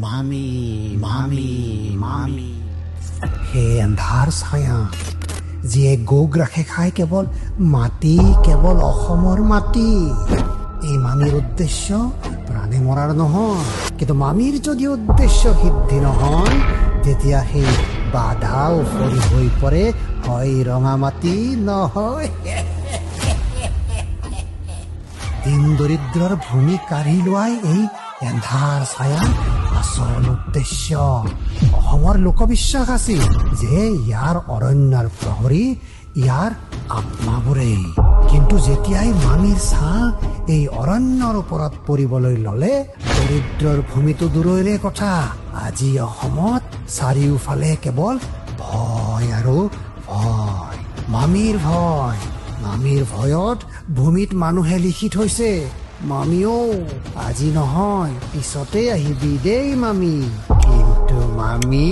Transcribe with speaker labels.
Speaker 1: মামি মামি মামি
Speaker 2: হে এন্ধাৰ ছায়া যিয়ে গোগ ৰাখে খায় কেৱল মাটি, কেৱল অসমৰ মাটি। এই মামীৰ উদ্দেশ্য প্ৰাণে মৰাৰ নহয়, কিন্তু মামীৰ যদি উদ্দেশ্য সিদ্ধি নহয়, তেতিয়া সেই বাধা উফৰি হৈ পৰে হয় ৰঙা মাটি, নহয় দিন দৰিদ্ৰৰ ভূমি কাঢ়ি লোৱাই এই এন্ধাৰ ছায়া আচল উদ্দেশ্য। অসমৰ লোকবিশ্বাস আছিল যে ইয়াৰ অৰণ্যৰ প্ৰহৰী ইয়াৰ আত্মাবোৰেই। কিন্তু যেতিয়াই মামীৰ ছাঁ এই অৰণ্যৰ ওপৰত পৰিবলৈ ললে, দৰিদ্ৰৰ ভূমিটো দূৰৈৰে কথা, আজি অসমত চাৰিওফালে কেৱল ভয় আৰু ভয়। মামীৰ ভয়, মামীৰ ভয়ত ভূমিত মানুহে লিখি থৈছে, মামীও আজি নহয় পিছতে আহিবি দেই মামী। কিন্তু মামী